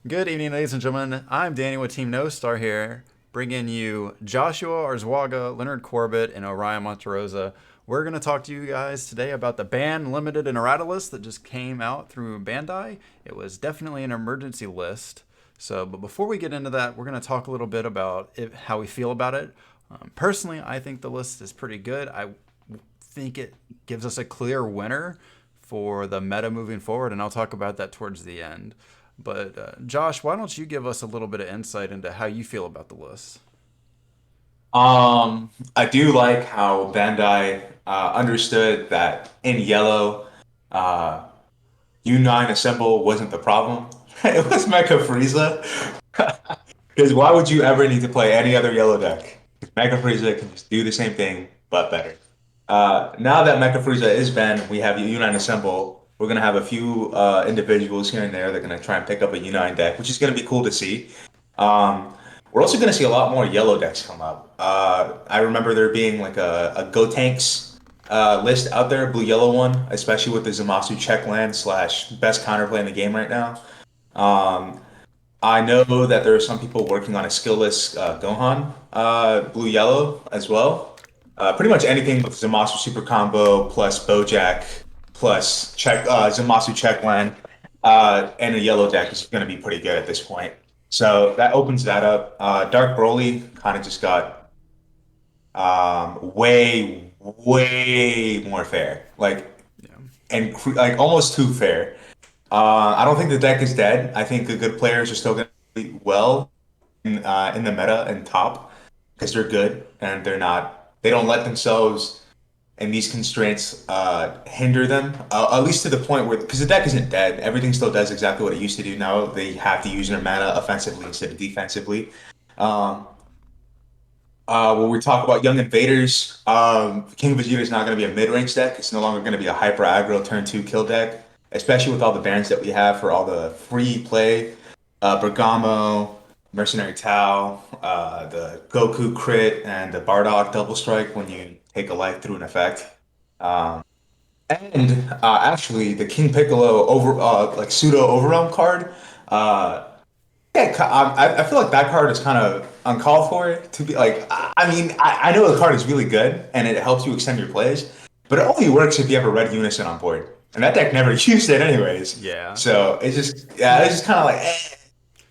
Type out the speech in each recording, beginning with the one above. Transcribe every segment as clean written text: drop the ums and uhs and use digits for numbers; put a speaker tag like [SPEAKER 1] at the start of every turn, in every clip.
[SPEAKER 1] Good evening, ladies and gentlemen. I'm Danny with Team No Star here, bringing you Joshua Arzwaga, Leonard Corbett, and Orion Monterosa. We're going to talk to you guys today about the band limited and errata list that just came out through Bandai. It was definitely an emergency list. But before we get into that, we're going to talk a little bit about how we feel about it. Personally, I think the list is pretty good. I think it gives us a clear winner for the meta moving forward, and I'll talk about that towards the end. But Josh, why don't you give us a little bit of insight into how you feel about the list?
[SPEAKER 2] I do like how Bandai understood that in yellow, uh, U9 Assemble wasn't the problem. It was Mecha Frieza. Because why would you ever need to play any other yellow deck? Mecha Frieza can just do the same thing, but better. Now that Mecha Frieza is banned, we have U9 Assemble. We're going to have a few individuals here and there that are going to try and pick up a U9 deck, which is going to be cool to see. Um, we're also going to see a lot more yellow decks come up. I remember there being like a Go Tanks list out there, blue yellow one, especially with the Zamasu check land slash best counterplay in the game right now. Um, I know that there are some people working on a skillless Gohan blue yellow as well. Pretty much anything with Zamasu super combo plus Bojack plus check Zamasu check land and a yellow deck is going to be pretty good at this point. So that opens that up. Dark Broly kind of just got way more fair,
[SPEAKER 1] Yeah.
[SPEAKER 2] like almost too fair. I don't think the deck is dead. I think the good players are still going to do well in the meta and top because they're good and they don't let themselves and these constraints hinder them, at least to the point where, because the deck isn't dead, everything still does exactly what it used to do. Now they have to use their mana offensively instead of defensively. Um, when we talk about Young Invaders, King Vegeta is not going to be a mid-range deck. It's no longer going to be a hyper aggro turn two kill deck, especially with all the bans that we have for all the free play. Bergamo, Mercenary Tau, the Goku crit, and the Bardock double strike when you take a life through an effect. Um, and actually, the King Piccolo like pseudo Overrealm card. Uh, yeah, I feel like that card is kind of uncalled for to be like. I know the card is really good and it helps you extend your plays, but it only works if you have a red unison on board, and that deck never used it anyways.
[SPEAKER 1] Yeah.
[SPEAKER 2] So it's just kind of like.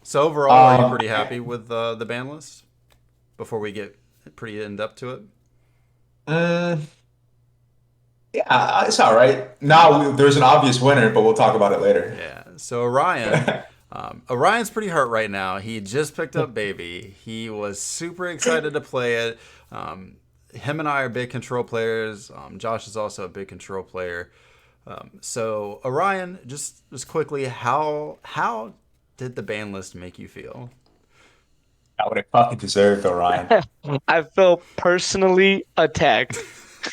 [SPEAKER 1] So overall, are you
[SPEAKER 2] Um,
[SPEAKER 1] pretty happy with the ban list? Before we get pretty in depth to it.
[SPEAKER 2] mm, yeah, it's all right. Now there's an obvious winner, but we'll talk about it later.
[SPEAKER 1] Yeah. So Orion, Orion's pretty hurt right now. He just picked up Baby. He was super excited to play it. Him and I are big control players. Josh is also a big control player. So Orion, just quickly, how did the ban list make you feel?
[SPEAKER 2] Not what it fucking deserved, though, Ryan.
[SPEAKER 3] I felt personally attacked.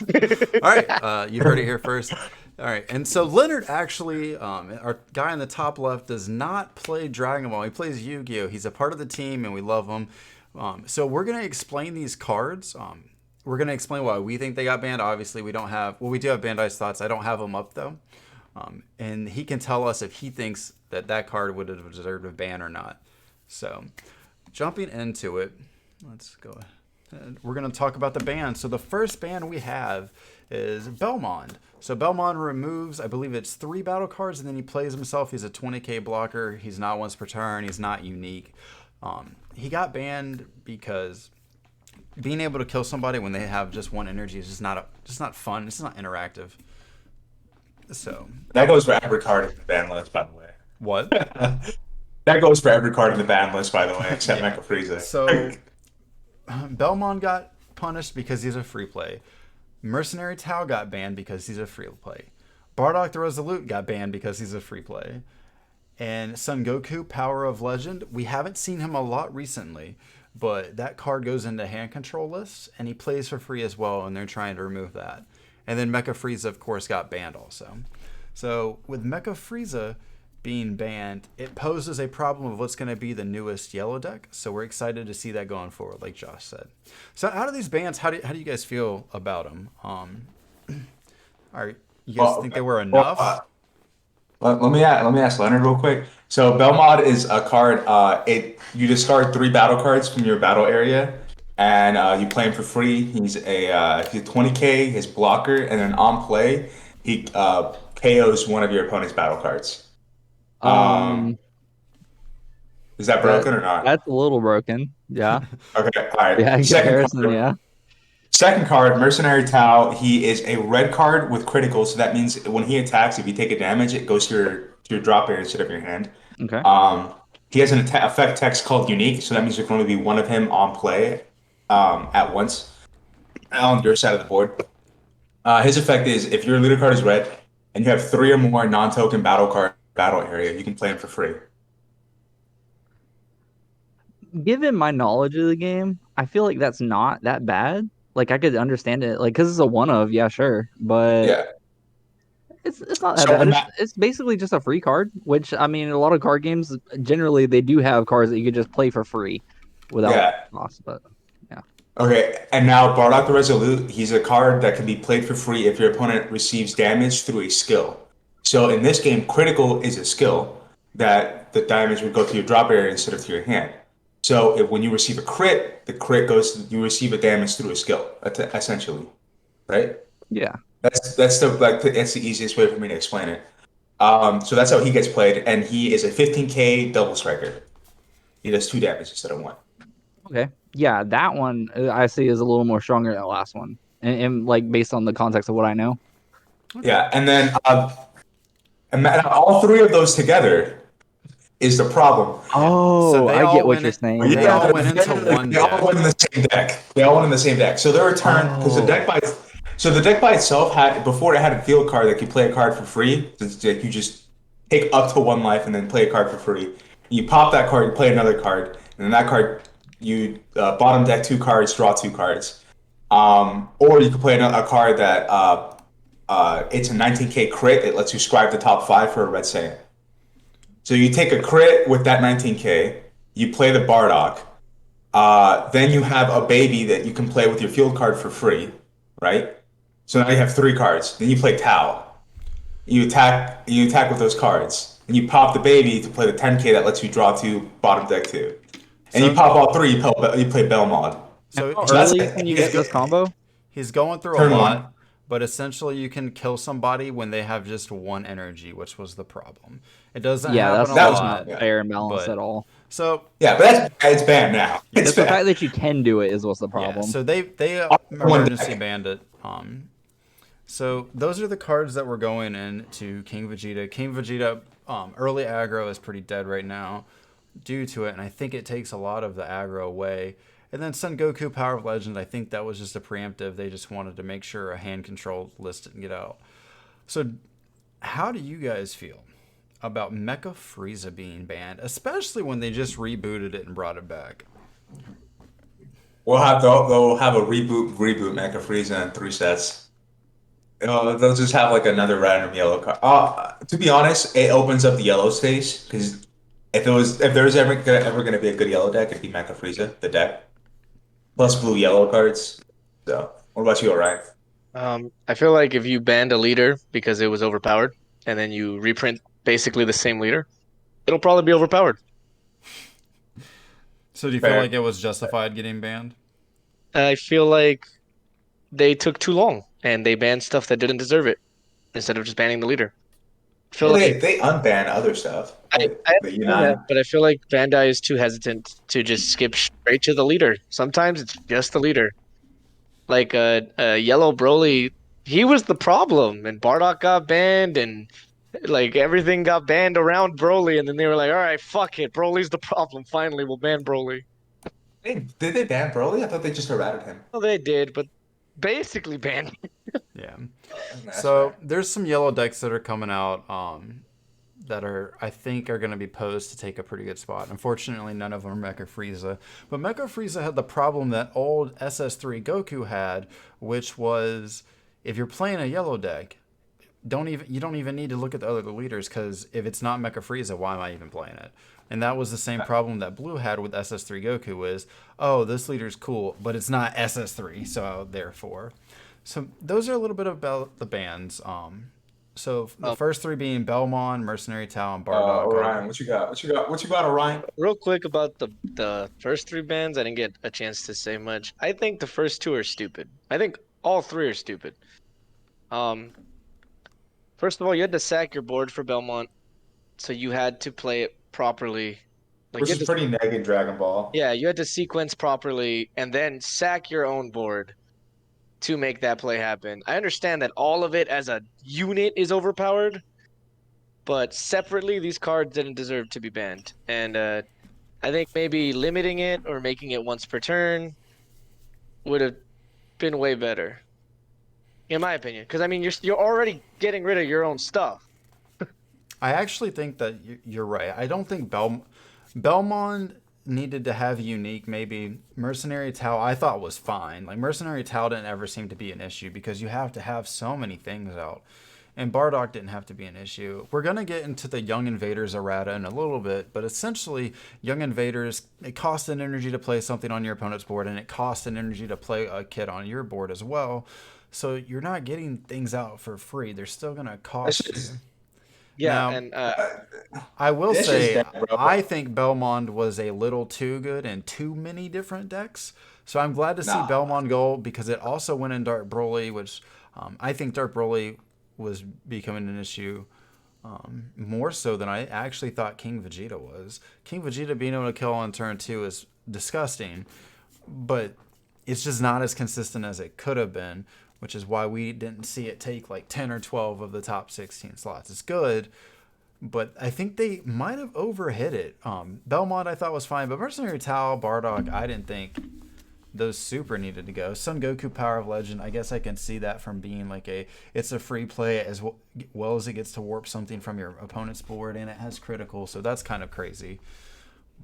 [SPEAKER 1] All right, you heard it here first. All right, and so Leonard actually, our guy in the top left, does not play Dragon Ball. He plays Yu-Gi-Oh. He's a part of the team, and we love him. So we're gonna explain these cards. We're gonna explain why we think they got banned. Obviously, we don't have. Well, we do have Bandai's thoughts. I don't have them up though, and he can tell us if he thinks that card would have deserved a ban or not. So, jumping into it, let's go ahead. And we're going to talk about the ban. So the first ban we have is Belmond. So Belmond removes, I believe it's 3 battle cards, and then he plays himself. He's a 20k blocker. He's not once per turn. He's not unique. He got banned because being able to kill somebody when they have just one energy is just not fun. It's not interactive. So
[SPEAKER 2] That goes for every card in the ban list, by the way.
[SPEAKER 1] what?
[SPEAKER 2] That goes for every card in the ban list, by the way, except
[SPEAKER 1] Yeah.
[SPEAKER 2] Mecha Frieza.
[SPEAKER 1] So Belmont got punished because he's a free play. Mercenary Tau got banned because he's a free play. Bardock the Resolute got banned because he's a free play. And Son Goku, Power of Legend, we haven't seen him a lot recently, but that card goes into hand control lists, and he plays for free as well, and they're trying to remove that. And then Mecha Frieza, of course, got banned also. So with Mecha Frieza being banned, it poses a problem of what's going to be the newest yellow deck. So we're excited to see that going forward, like Josh said. So out of these bans, how do you guys feel about them? All right, you guys
[SPEAKER 2] Well,
[SPEAKER 1] think they were
[SPEAKER 2] well,
[SPEAKER 1] enough?
[SPEAKER 2] Let me ask Leonard real quick. So Belmod is a card. You discard 3 battle cards from your battle area, and you play him for free. He's 20k. His blocker, and then on play, he KOs one of your opponent's battle cards. Um,
[SPEAKER 4] Um,
[SPEAKER 2] is that
[SPEAKER 4] that
[SPEAKER 2] broken or not?
[SPEAKER 4] that's a little broken. Yeah.
[SPEAKER 2] Okay, all right.
[SPEAKER 4] Yeah, in
[SPEAKER 2] Second
[SPEAKER 4] comparison,
[SPEAKER 2] card.
[SPEAKER 4] yeah.
[SPEAKER 2] Second card, Mercenary Tau. He is a red card with critical, so that means when he attacks, if you take a damage, it goes to your drop area instead of your hand.
[SPEAKER 4] Okay.
[SPEAKER 2] He has an effect text called Unique, so that means there can only be one of him on play at once on your side of the board. His effect is if your leader card is red and you have 3 or more non-token battle card battle area, you can play him for free.
[SPEAKER 4] Given my knowledge of the game, I feel like that's not that bad. Like I could understand it, like because it's a one of, yeah, sure, but
[SPEAKER 2] Yeah.
[SPEAKER 4] it's not that
[SPEAKER 2] So
[SPEAKER 4] bad. It's basically just a free card, which I mean, a lot of card games generally they do have cards that you could just play for free without
[SPEAKER 2] yeah.
[SPEAKER 4] cost. But yeah,
[SPEAKER 2] Okay, and now Bardock the Resolute, he's a card that can be played for free if your opponent receives damage through a skill. So in this game, critical is a skill that the damage would go to your drop area instead of to your hand. So when you receive a crit, the crit goes, you receive a damage through a skill, essentially, right?
[SPEAKER 4] yeah,
[SPEAKER 2] That's the easiest way for me to explain it. So that's how he gets played, and he is a 15k double striker. He does 2 damage instead of 1.
[SPEAKER 4] okay, yeah. That one I see is a little more stronger than the last one, and like based on the context of what I know.
[SPEAKER 2] Yeah, and then all 3 of those together is the problem.
[SPEAKER 4] Oh,
[SPEAKER 1] they
[SPEAKER 4] I
[SPEAKER 1] all
[SPEAKER 4] get what
[SPEAKER 1] went
[SPEAKER 4] you're
[SPEAKER 1] in-
[SPEAKER 4] saying.
[SPEAKER 1] They
[SPEAKER 4] Yeah.
[SPEAKER 1] all went into one
[SPEAKER 2] They all
[SPEAKER 1] deck.
[SPEAKER 2] went in the same deck. They all went in the same deck. So their return because the deck by itself had before it had a field card that you play a card for free. It's like you just take up to 1 life and then play a card for free. You pop that card, you play another card, and then that card you bottom deck 2 cards, draw 2 cards. Or you could play a card that it's a 19k crit. It lets you scribe the top 5 for a red Saiyan. So you take a crit with that 19k, you play the Bardock, then you have a baby that you can play with your field card for free, right? So now you have 3 cards. Then you play Tau. You attack with those cards. And you pop the baby to play the 10k that lets you draw 2, bottom deck 2. And you pop all 3, you play Belmod.
[SPEAKER 1] So
[SPEAKER 4] How
[SPEAKER 2] that's-
[SPEAKER 4] early can you get this combo?
[SPEAKER 1] he's going through
[SPEAKER 2] Turn
[SPEAKER 1] a lot,
[SPEAKER 2] 1.
[SPEAKER 1] but essentially you can kill somebody when they have just 1 energy, which was the problem. It doesn't
[SPEAKER 4] Yeah,
[SPEAKER 1] happen
[SPEAKER 4] that's
[SPEAKER 1] a
[SPEAKER 2] was
[SPEAKER 1] lot.
[SPEAKER 2] not
[SPEAKER 4] fair and balanced
[SPEAKER 1] but-
[SPEAKER 4] at all.
[SPEAKER 1] So
[SPEAKER 2] Yeah, but it's banned now. It's
[SPEAKER 4] It's the
[SPEAKER 2] banned.
[SPEAKER 4] fact that you can do it is what's the
[SPEAKER 1] yeah,
[SPEAKER 4] problem.
[SPEAKER 1] so they
[SPEAKER 2] One
[SPEAKER 1] emergency
[SPEAKER 2] deck.
[SPEAKER 1] banned it. So those are the cards that were going into King Vegeta. King Vegeta early aggro is pretty dead right now due to it, and I think it takes a lot of the aggro away. And then Son Goku Power of Legend, I think that was just a preemptive. They just wanted to make sure a hand control list didn't get out. So how do you guys feel about Mecha Frieza being banned, especially when they just rebooted it and brought it back?
[SPEAKER 2] They'll have a reboot Mecha Frieza in 3 sets. They'll just have like another random yellow card. To be honest, it opens up the yellow space because if there was ever gonna be a good yellow deck, it'd be Mecha Frieza, the deck plus blue yellow cards. So, what about you, Orion?
[SPEAKER 3] I feel like if you banned a leader because it was overpowered, and then you reprint basically the same leader, it'll probably be overpowered.
[SPEAKER 1] So do you feel
[SPEAKER 2] Fair.
[SPEAKER 1] like it was justified getting banned?
[SPEAKER 3] I feel like they took too long and they banned stuff that didn't deserve it instead of just banning the leader. I feel
[SPEAKER 2] Well,
[SPEAKER 3] like
[SPEAKER 2] they unban other stuff.
[SPEAKER 3] I
[SPEAKER 2] The
[SPEAKER 3] understand
[SPEAKER 2] Yunnan.
[SPEAKER 3] that, but I feel like Bandai is too hesitant to just skip straight to the leader. Sometimes it's just the leader. Like Yellow Broly, he was the problem, and Bardock got banned, and like everything got banned around Broly, and then they were like, "All right, fuck it, Broly's the problem. Finally, we'll ban Broly."
[SPEAKER 2] Did they ban Broly? I thought they just errated him.
[SPEAKER 3] Well, they did, but basically banned.
[SPEAKER 1] Yeah.
[SPEAKER 2] That's
[SPEAKER 1] So
[SPEAKER 2] fair.
[SPEAKER 1] there's some yellow decks that are coming out that I think are going to be posed to take a pretty good spot. Unfortunately, none of them are Mecha Frieza. But Mecha Frieza had the problem that old SS3 Goku had, which was if you're playing a yellow deck, you don't even need to look at the other leaders because if it's not Mecha Frieza, why am I even playing it? And that was the same problem that Blue had with SS3 Goku is, oh, this leader's cool, but it's not SS3, so therefore. So those are a little bit about the bans. So the first three being Belmont, Mercenary Tau, and Bardock.
[SPEAKER 2] Orion, what you got? What you got, Orion?
[SPEAKER 3] Real quick about the first three bans, I didn't get a chance to say much. I think the first two are stupid. I think all three are stupid. First of all, you had to sack your board for Belmont, so you had to play it properly.
[SPEAKER 2] Which is pretty neg in Dragon Ball.
[SPEAKER 3] Yeah, you had to sequence properly and then sack your own board to make that play happen. I understand that all of it as a unit is overpowered, but separately, these cards didn't deserve to be banned. And I think maybe limiting it or making it once per turn would have been way better, in my opinion. Because I mean, you're already getting rid of your own stuff.
[SPEAKER 1] I actually think that you're right. I don't think Belmont needed to have unique. Maybe Mercenary Tau I thought was fine. Like Mercenary Tau didn't ever seem to be an issue because you have to have so many things out. And Bardock didn't have to be an issue. We're going to get into the Young Invaders errata in a little bit, but essentially, Young Invaders, it costs an energy to play something on your opponent's board, and it costs an energy to play a kit on your board as well. So you're not getting things out for free. They're still going to cost you.
[SPEAKER 3] Yeah,
[SPEAKER 1] now,
[SPEAKER 3] and
[SPEAKER 1] I will say, I think Belmont was a little too good in too many different decks. So I'm glad to see Belmont go because it also went in Dark Broly, which I think Dark Broly was becoming an issue more so than I actually thought King Vegeta was. King Vegeta being able to kill on turn 2 is disgusting, but it's just not as consistent as it could have been, which is why we didn't see it take like 10 or 12 of the top 16 slots. It's good, but I think they might have overhit it. Belmont I thought was fine, but Mercenary Tau, Bardock, I didn't think those super needed to go. Son Goku Power of Legend, I guess I can see that from being like it's a free play as well as it gets to warp something from your opponent's board and it has critical, so that's kind of crazy.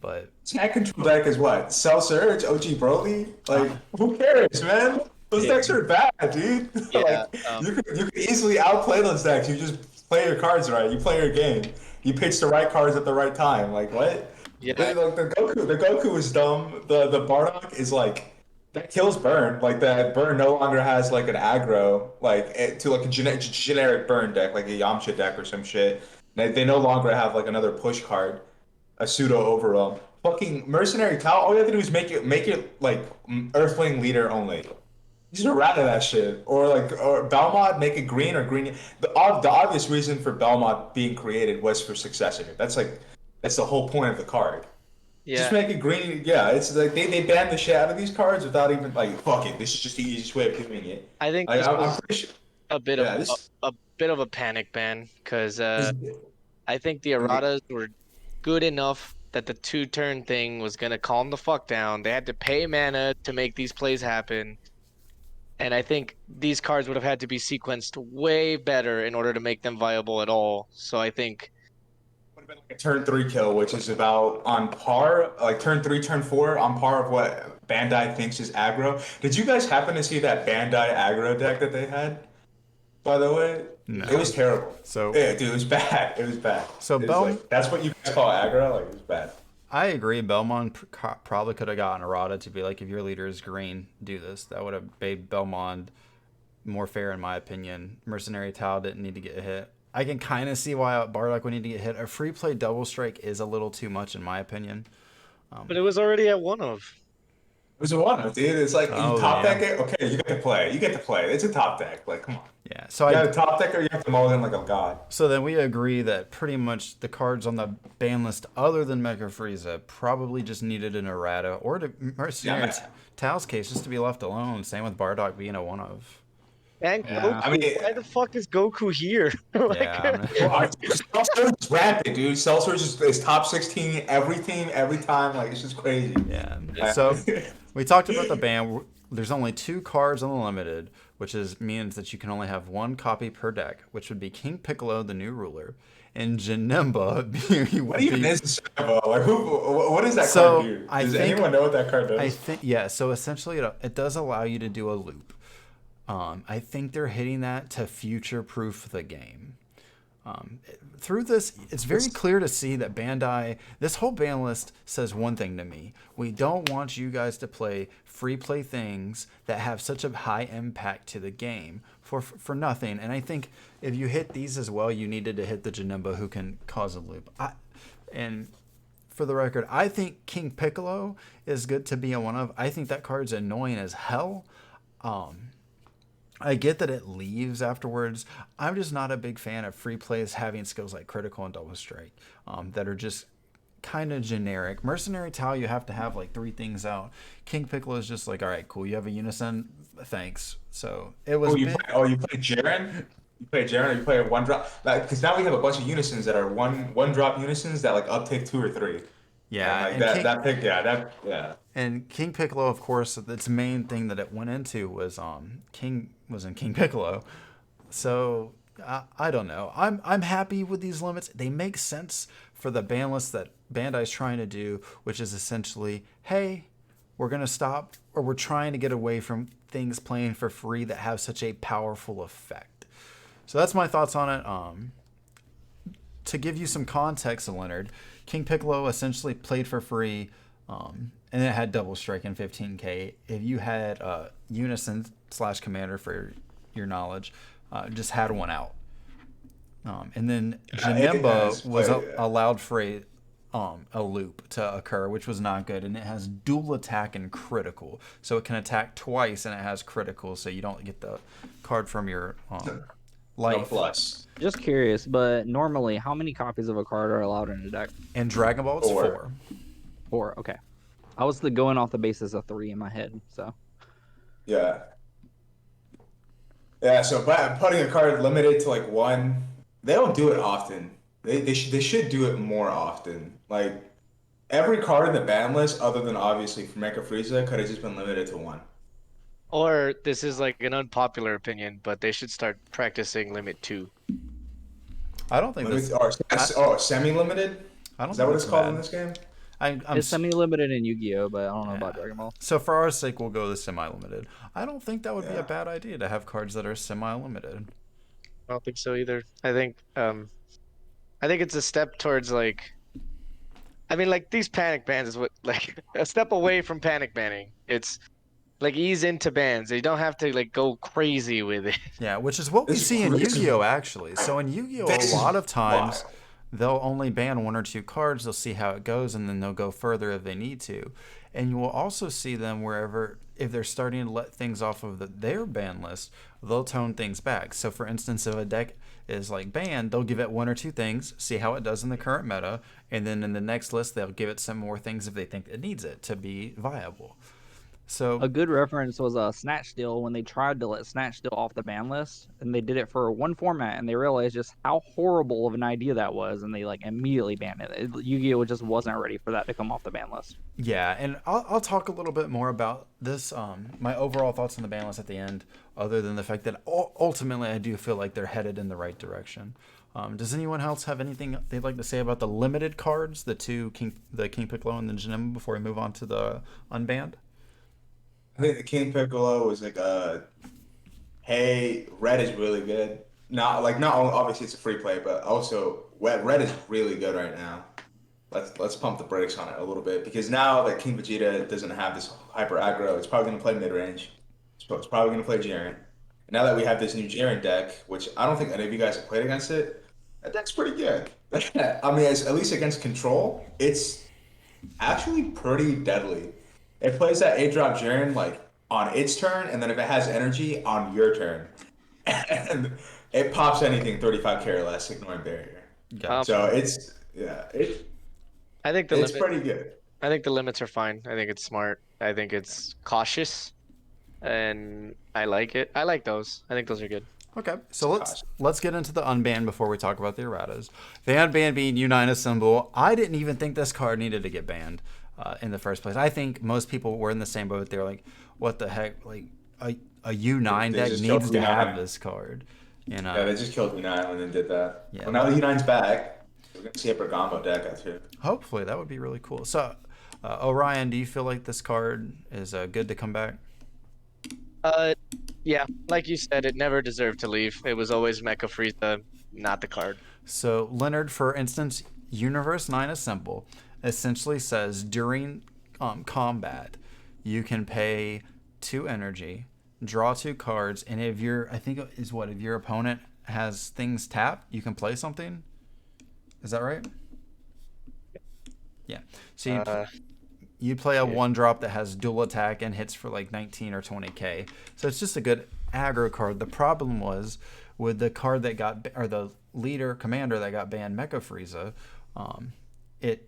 [SPEAKER 1] But
[SPEAKER 2] Snack control deck is what? Cell Surge, OG Broly? Like, who cares, man? Those decks are bad, dude.
[SPEAKER 3] Yeah,
[SPEAKER 2] you could easily outplay those decks. You just play your cards right. You play your game. You pitch the right cards at the right time. Like what?
[SPEAKER 3] Yeah.
[SPEAKER 2] Like the Goku is dumb. The Bardock is like that kills burn. Like that burn no longer has like an aggro to like a generic burn deck, like a Yamcha deck or some shit. They no longer have like another push card, a pseudo overwhelm. Fucking Mercenary Tau, all you have to do is make it like Earthling leader only. Just errata that shit, or Belmont make it green or green. The obvious reason for Belmont being created was for successor. That's the whole point of the card.
[SPEAKER 3] yeah.
[SPEAKER 2] Just make it green. Yeah, it's like they banned the shit out of these cards without even like fuck it. This is just the easiest way of doing it.
[SPEAKER 3] I think
[SPEAKER 2] Like,
[SPEAKER 3] this
[SPEAKER 2] I'm
[SPEAKER 3] was
[SPEAKER 2] pretty sure.
[SPEAKER 3] a bit of a panic ban because I think the erratas were good enough that the 2-turn thing was gonna calm the fuck down. They had to pay mana to make these plays happen. And I think these cards would have had to be sequenced way better in order to make them viable at all. So I think
[SPEAKER 2] Would have been like a turn 3 kill, which is about on par, like turn 3, turn 4, on par of what Bandai thinks is aggro. Did you guys happen to see that Bandai aggro deck that they had? By the way,
[SPEAKER 1] no.
[SPEAKER 2] It was terrible.
[SPEAKER 1] So
[SPEAKER 2] yeah, dude, it was bad. It was bad.
[SPEAKER 1] So
[SPEAKER 2] that's what you guys call aggro. Like it was bad.
[SPEAKER 1] I agree. Belmont probably could have gotten errata to be like, if your leader is green, do this. That would have made Belmont more fair, in my opinion. Mercenary Tau didn't need to get hit. I can kind of see why Bardock would need to get hit. A free play double strike is a little too much, in my opinion.
[SPEAKER 3] but it was already at 1-of.
[SPEAKER 2] It was a one-off, dude. It's like you top
[SPEAKER 1] yeah.
[SPEAKER 2] deck it. Okay, you get to play. You get to play. It's a top deck. Like, come on.
[SPEAKER 1] Yeah. So
[SPEAKER 2] You got a top deck or you have to mulligan like a god.
[SPEAKER 1] So then we agree that pretty much the cards on the ban list other than Mecha Frieza probably just needed an errata, or to Mercenary Tau's case, just to be left alone. Same with Bardock being a one-of.
[SPEAKER 3] And Goku,
[SPEAKER 2] I mean,
[SPEAKER 3] why the fuck is Goku here?
[SPEAKER 1] Yeah.
[SPEAKER 2] Cell Surge is rapid, dude. Cell Surge is top 16 every team, every time. Like, it's just crazy.
[SPEAKER 1] Yeah. So we talked about the ban. There's only 2 cards on the limited, which means that you can only have 1 copy per deck, which would be King Piccolo, the new ruler, and Janemba.
[SPEAKER 2] What even is Janemba? Like, what does that card do? Does anyone know what that card does?
[SPEAKER 1] So essentially it does allow you to do a loop. I think they're hitting that to future-proof the game. Through this, it's very clear to see that Bandai, this whole ban list says one thing to me. We don't want you guys to play free play things that have such a high impact to the game for nothing. And I think if you hit these as well, you needed to hit the Janemba who can cause a loop. And for the record, I think King Piccolo is good to be a one of. I think that card's annoying as hell. I get that it leaves afterwards. I'm just not a big fan of free plays having skills like critical and double strike that are just kind of generic. Mercenary Tau, you have to have like 3 things out. King Piccolo is just like, all right, cool. You have a unison. Thanks. So it was.
[SPEAKER 2] You play Jaren? You play Jaren or you play a 1-drop? Because now we have a bunch of unisons that are one drop unisons that like uptake 2 or 3.
[SPEAKER 1] Yeah,
[SPEAKER 2] and
[SPEAKER 1] And King Piccolo, of course, its main thing that it went into was King Piccolo. So I don't know. I'm happy with these limits. They make sense for the ban list that Bandai's trying to do, which is essentially, hey, we're gonna stop, or we're trying to get away from things playing for free that have such a powerful effect. So that's my thoughts on it. To give you some context, Leonard, King Piccolo essentially played for free, and it had double strike and 15k. If you had Unison / Commander, for your knowledge, just had one out. And then Janemba was allowed for a loop to occur, which was not good. And it has dual attack and critical. So it can attack twice and it has critical, so you don't get the card from your life.
[SPEAKER 2] No plus.
[SPEAKER 4] Just curious, but normally, how many copies of a card are allowed in a deck?
[SPEAKER 1] In Dragon Ball, it's 4.
[SPEAKER 4] 4, okay. I was going off the basis of 3 in my head, so.
[SPEAKER 2] Yeah. Yeah, so putting a card limited to like 1, they don't do it often. They should do it more often. Like, every card in the ban list, other than obviously for Mecha Frieza, could have just been limited to 1.
[SPEAKER 3] Or this is like an unpopular opinion, but they should start practicing limit 2.
[SPEAKER 1] I don't think this.
[SPEAKER 2] Semi-limited? Is that what it's called in this game?
[SPEAKER 4] It's semi-limited in Yu-Gi-Oh, but I don't know about Dragon Ball.
[SPEAKER 1] So for our sake, we'll go the semi-limited. I don't think that would be a bad idea to have cards that are semi-limited.
[SPEAKER 3] I don't think so either. I think it's a step towards like, I mean, like these panic bans is what, like a step away from panic banning. It's like ease into bans. You don't have to like go crazy with it.
[SPEAKER 1] Yeah, which is what we see in Yu-Gi-Oh actually. So in Yu-Gi-Oh, a lot of times they'll only ban 1 or 2 cards. They'll see how it goes, and then they'll go further if they need to. And you will also see them wherever, if they're starting to let things off of their ban list, they'll tone things back. So for instance, if a deck is like banned, they'll give it 1 or 2 things, see how it does in the current meta, and then in the next list they'll give it some more things if they think it needs it to be viable. So
[SPEAKER 4] a good reference was Snatch Steal, when they tried to let Snatch Steal off the ban list, and they did it for 1 format, and they realized just how horrible of an idea that was, and they like immediately banned it. Yu-Gi-Oh just wasn't ready for that to come off the ban list.
[SPEAKER 1] Yeah, and I'll talk a little bit more about this, my overall thoughts on the ban list at the end, other than the fact that ultimately I do feel like they're headed in the right direction. Does anyone else have anything they'd like to say about the limited cards, the King Piccolo and the Janemba, before we move on to the unbanned?
[SPEAKER 2] I think the King Piccolo was like hey, red is really good. Not only, obviously it's a free play, but also red is really good right now. Let's pump the brakes on it a little bit, because now that King Vegeta doesn't have this hyper aggro, it's probably gonna play mid range. It's probably gonna play Jiren. And now that we have this new Jiren deck, which I don't think any of you guys have played against it, that deck's pretty good. I mean, at least against control, it's actually pretty deadly. It plays that 8-drop Jiren like on its turn, and then if it has energy, on your turn. And it pops anything 35k or less, ignoring barrier. So
[SPEAKER 3] I think
[SPEAKER 2] it's pretty good.
[SPEAKER 3] I think the limits are fine. I think it's smart. I think it's cautious, and I like it. I like those. I think those are good.
[SPEAKER 1] Okay, so let's get into the unban before we talk about the erratas. The unban being U9 symbol. I didn't even think this card needed to get banned in the first place. I think most people were in the same boat. They were like, "What the heck? Like a U9 deck needs to have this card." You know?
[SPEAKER 2] Yeah, they just killed U9 when they did that.
[SPEAKER 1] Yeah.
[SPEAKER 2] Well, now the U9's back. We're gonna see a Bergamo deck out here.
[SPEAKER 1] Hopefully, that would be really cool. So, Orion, do you feel like this card is good to come back?
[SPEAKER 3] Yeah, like you said, it never deserved to leave. It was always Mecha Frieza, not the card.
[SPEAKER 1] So Leonard, for instance, Universe 9 is simple. Essentially says during combat, you can pay 2 energy, draw 2 cards, and if if your opponent has things tapped, you can play something. Is that right? Yeah. So you play a 1-drop that has dual attack and hits for like 19 or 20k. So it's just a good aggro card. The problem was with the card that got, or the leader commander that got banned, Mecha Frieza. It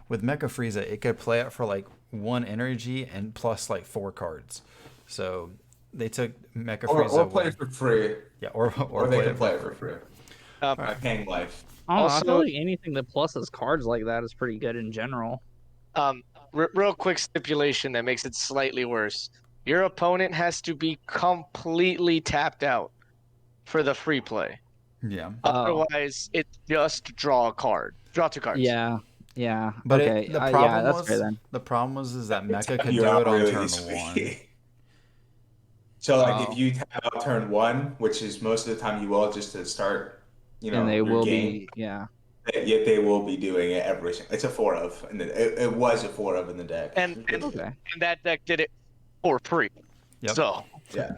[SPEAKER 1] with Mecha Frieza, it could play it for like 1 energy and plus like 4 cards. So they took Mecha Frieza
[SPEAKER 2] or play it for free.
[SPEAKER 1] Yeah, or
[SPEAKER 2] they can play it for free.
[SPEAKER 3] By
[SPEAKER 2] paying life.
[SPEAKER 4] I don't know, I
[SPEAKER 3] Also-
[SPEAKER 4] feel like anything that pluses cards like that is pretty good in general.
[SPEAKER 3] Real quick stipulation that makes it slightly worse. Your opponent has to be completely tapped out for the free play.
[SPEAKER 1] Yeah.
[SPEAKER 3] Otherwise, it's just draw a card. Draw 2 cards.
[SPEAKER 4] Yeah.
[SPEAKER 1] But
[SPEAKER 4] Okay.
[SPEAKER 1] the problem
[SPEAKER 4] that's
[SPEAKER 1] was
[SPEAKER 4] fair then.
[SPEAKER 1] the problem was is that Mecha could
[SPEAKER 2] You
[SPEAKER 1] do
[SPEAKER 2] out
[SPEAKER 1] it on
[SPEAKER 2] really
[SPEAKER 1] turn
[SPEAKER 2] easily.
[SPEAKER 1] 1.
[SPEAKER 2] So like
[SPEAKER 4] Oh.
[SPEAKER 2] if you tap out turn 1, which is most of the time you will, just to start,
[SPEAKER 4] And they
[SPEAKER 2] your
[SPEAKER 4] will
[SPEAKER 2] game,
[SPEAKER 4] be, yeah.
[SPEAKER 2] yet they will be doing it every single. It's a 4 of, and it was a 4 of in the deck.
[SPEAKER 3] And
[SPEAKER 4] Okay.
[SPEAKER 3] and that deck did it for free.
[SPEAKER 1] Yep.
[SPEAKER 3] So
[SPEAKER 2] yeah.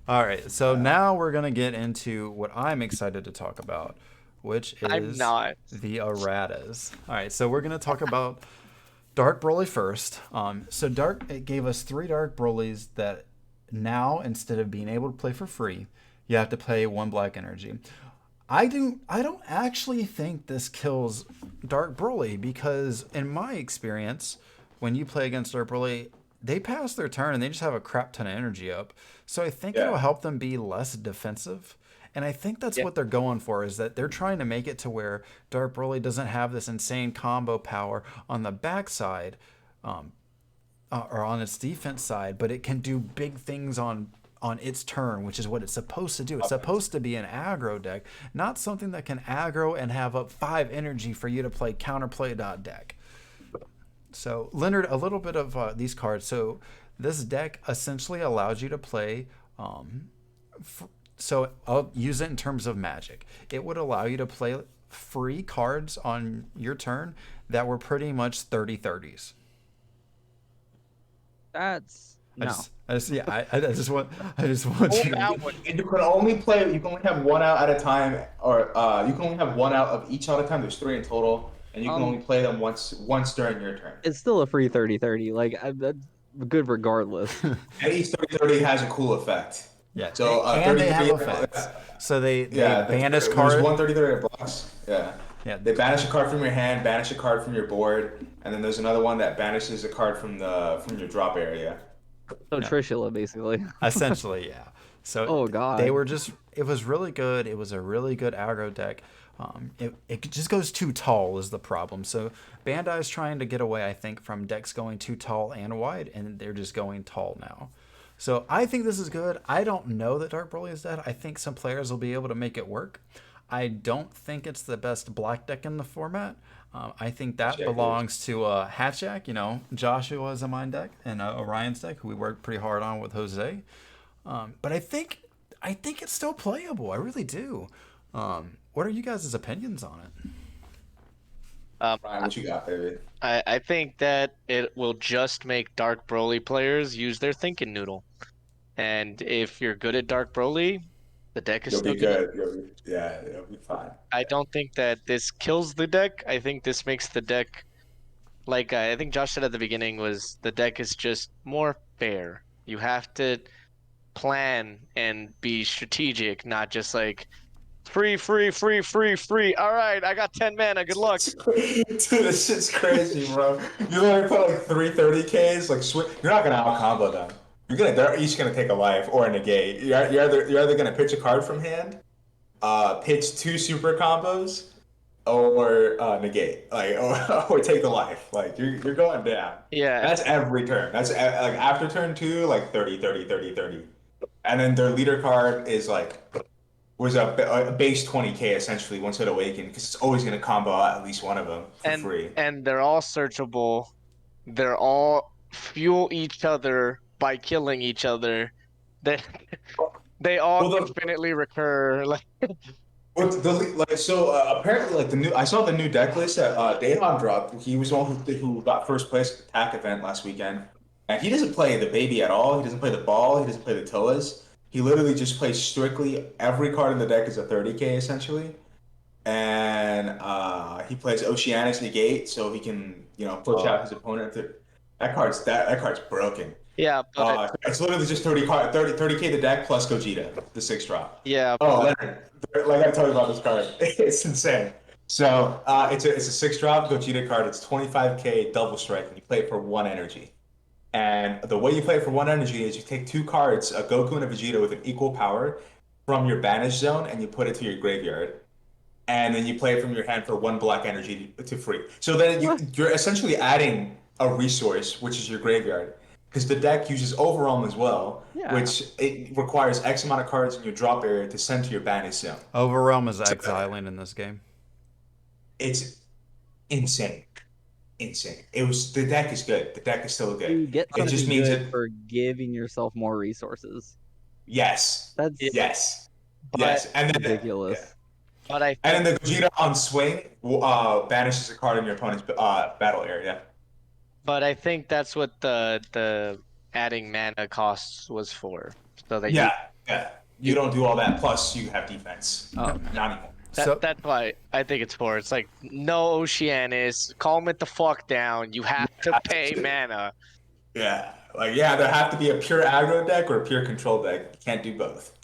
[SPEAKER 1] All right, so now we're gonna get into what I'm excited to talk about, which
[SPEAKER 3] I'm
[SPEAKER 1] is
[SPEAKER 3] not.
[SPEAKER 1] the erratas. All right, so we're gonna talk about Dark Broly first. So it gave us 3 Dark Brolys that now, instead of being able to play for free, you have to pay 1 black energy. I don't actually think this kills Dark Broly, because in my experience, when you play against Dark Broly, they pass their turn and they just have a crap ton of energy up. So I think it'll help them be less defensive. And I think that's what they're going for, is that they're trying to make it to where Dark Broly doesn't have this insane combo power on the backside, or on its defense side, but it can do big things on its turn, which is what it's supposed to do. It's supposed to be an aggro deck, not something that can aggro and have up 5 energy for you to play counterplay deck. So Leonard, a little bit of these cards. So this deck essentially allows you to play. So I'll use it in terms of Magic. It would allow you to play free cards on your turn that were pretty much 30/30s.
[SPEAKER 4] That's no.
[SPEAKER 1] I just want you.
[SPEAKER 2] You can only play. You can only have 1 out at a time, or you can only have 1 out of each at a time. There's 3 in total, and you can only play them once during your turn.
[SPEAKER 4] It's still a free 30/30. Like that's good regardless.
[SPEAKER 2] And each 30/30 has a cool effect.
[SPEAKER 1] Yeah.
[SPEAKER 2] So
[SPEAKER 1] and they have
[SPEAKER 2] 30/30
[SPEAKER 1] effects. So they
[SPEAKER 2] Yeah,
[SPEAKER 1] banish
[SPEAKER 2] there's
[SPEAKER 1] cards.
[SPEAKER 2] 1 30/30 blocks. Yeah.
[SPEAKER 1] Yeah.
[SPEAKER 2] They banish a card from your hand, banish a card from your board, and then there's another one that banishes a card from your drop area.
[SPEAKER 4] So Trishula, basically.
[SPEAKER 1] Essentially, yeah. So
[SPEAKER 4] Oh, God.
[SPEAKER 1] it was really good. It was a really good aggro deck. It just goes too tall is the problem. So Bandai's trying to get away, I think, from decks going too tall and wide, and they're just going tall now. So I think this is good. I don't know that Dark Broly is dead. I think some players will be able to make it work. I don't think it's the best black deck in the format. I think that belongs to Hatchak, Joshua's in my deck, and Orion's deck, who we worked pretty hard on with Jose. But I think it's still playable. I really do. What are you guys' opinions on it?
[SPEAKER 2] Ryan, what you got, baby?
[SPEAKER 3] I think that it will just make Dark Broly players use their thinking noodle. And if you're good at Dark Broly, the deck is
[SPEAKER 2] You'll
[SPEAKER 3] still
[SPEAKER 2] be
[SPEAKER 3] good.
[SPEAKER 2] good. It'll be fine.
[SPEAKER 3] I don't think that this kills the deck. I think this makes the deck, like I think Josh said at the beginning, was the deck is just more fair. You have to plan and be strategic, not just like free. All right, I got 10 mana. Good luck.
[SPEAKER 2] Dude, this shit's crazy, bro. You literally put like 330Ks, you're not gonna out combo them. They're each gonna take a life or a negate. You're either gonna pitch a card from hand, pitch 2 super combos, or negate, or take the life. Like you're going down.
[SPEAKER 3] Yeah.
[SPEAKER 2] That's every turn. That's like after turn 2, like 30, and then their leader card is was a base 20K essentially once it awakened, because it's always gonna combo out at least one of them for free.
[SPEAKER 3] And they're all searchable. They're all fuel each other by killing each other. They all infinitely recur.
[SPEAKER 2] Apparently like the new I saw the new deck list that Dahan dropped. He was the one who got first place at the attack event last weekend, and he doesn't play the baby at all. He doesn't play the ball. He doesn't play the Tillas. He literally just plays strictly every card in the deck is a 30k essentially, and he plays Oceanics Negate so he can push out his opponent. That card's broken.
[SPEAKER 3] Yeah, but
[SPEAKER 2] It's literally just 30k the deck plus Gogeta, the 6 drop.
[SPEAKER 3] yeah,
[SPEAKER 2] Oh, Leonard, like I told you about this card, it's insane. So it's a 6 drop Gogeta card. It's 25k double strike, and you play it for 1 energy. And the way you play it for 1 energy is you take 2 cards, a Goku and a Vegeta with an equal power, from your banish zone, and you put it to your graveyard. And then you play it from your hand for 1 black energy to free. So then you're essentially adding a resource, which is your graveyard. Because the deck uses Overwhelm as well, which it requires X amount of cards in your drop area to send to your banish zone.
[SPEAKER 1] Overwhelm is exiling in this game.
[SPEAKER 2] It's insane. The deck is good. The deck is still good.
[SPEAKER 4] You get
[SPEAKER 2] It just means
[SPEAKER 4] good for giving yourself more resources.
[SPEAKER 2] Yes.
[SPEAKER 4] That's
[SPEAKER 2] Yes.
[SPEAKER 3] But-
[SPEAKER 2] Yes. And then
[SPEAKER 4] ridiculous.
[SPEAKER 2] yeah.
[SPEAKER 3] but I
[SPEAKER 2] And then the Gogeta on swing banishes a card in your opponent's battle area.
[SPEAKER 3] but I think that's what the adding mana costs was for. So that
[SPEAKER 2] Yeah. You don't do all that. Plus, you have defense.
[SPEAKER 4] Oh.
[SPEAKER 2] Not anymore.
[SPEAKER 3] That's why I think it's for. It's like no Oceanus, calm it the fuck down. You have to pay mana.
[SPEAKER 2] Yeah. There have to be a pure aggro deck or a pure control deck. You can't do both.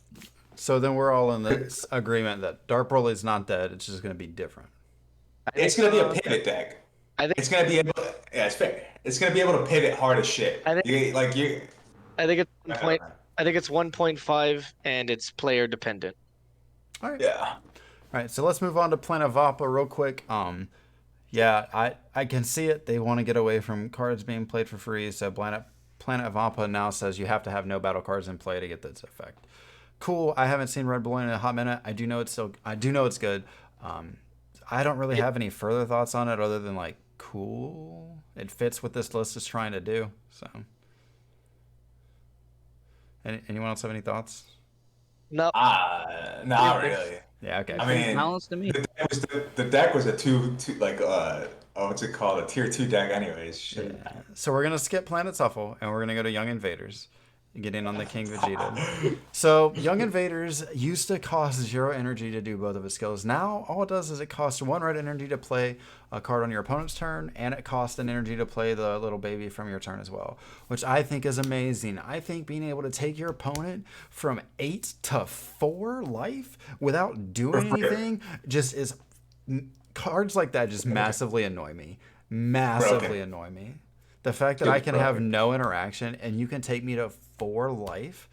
[SPEAKER 1] So then we're all in this agreement that Dark Broly is not dead. It's just going to be different.
[SPEAKER 2] It's going to be a pivot deck.
[SPEAKER 3] I think
[SPEAKER 2] It's going to be able to, it's fair. It's going to be able to pivot hard as shit.
[SPEAKER 3] I think- I think it's
[SPEAKER 2] I
[SPEAKER 3] 1
[SPEAKER 2] don't
[SPEAKER 3] point.
[SPEAKER 2] know.
[SPEAKER 3] I think it's 1.5 and it's player dependent.
[SPEAKER 1] All right.
[SPEAKER 2] Yeah.
[SPEAKER 1] All right, so let's move on to Planet Vappa real quick. I can see it. They want to get away from cards being played for free. So Planet Vappa now says you have to have no battle cards in play to get this effect. Cool. I haven't seen Red Bull in a hot minute. I do know it's good. I don't really have any further thoughts on it other than like cool. It fits what this list is trying to do. So, anyone else have any thoughts?
[SPEAKER 3] No,
[SPEAKER 2] Not really.
[SPEAKER 1] Yeah. Okay.
[SPEAKER 2] I mean,
[SPEAKER 4] Balanced to me.
[SPEAKER 2] the deck was a what's it called? A tier 2 deck anyways. Shit.
[SPEAKER 1] Yeah. So we're gonna skip Planet Suffle and we're gonna go to Young Invaders. Get in on the King Vegeta. So Young Invaders used to cost 0 energy to do both of his skills. Now all it does is it costs 1 red energy to play a card on your opponent's turn, and it costs an energy to play the little baby from your turn as well, which I think is amazing. I think being able to take your opponent from 8 to 4 life without doing anything just is cards like that just massively annoy me. Annoy me. The fact that I can have no interaction and you can take me to 4 life,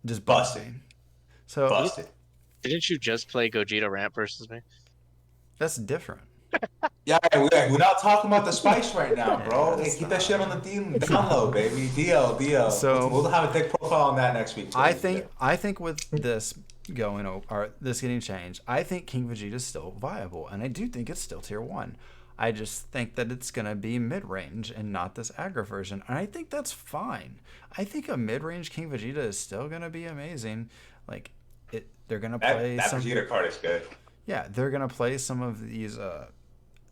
[SPEAKER 1] just busting. So
[SPEAKER 2] Busted.
[SPEAKER 3] didn't you just play Gogeta Ramp versus me?
[SPEAKER 1] that's different.
[SPEAKER 2] Yeah, we're not talking about the spice right now, bro.
[SPEAKER 1] Yeah,
[SPEAKER 2] Hey, keep that shit on the down low, baby. DL.
[SPEAKER 1] So-
[SPEAKER 2] we'll have a deck profile on that next week. Too.
[SPEAKER 1] I think with this going or this getting changed, I think King Vegeta is still viable, and I do think it's still tier 1. I just think that it's going to be mid-range and not this aggro version. And I think that's fine. I think a mid-range King Vegeta is still going to be amazing. They're going to play
[SPEAKER 2] that
[SPEAKER 1] some
[SPEAKER 2] Vegeta card is good.
[SPEAKER 1] Yeah, they're going to play some of these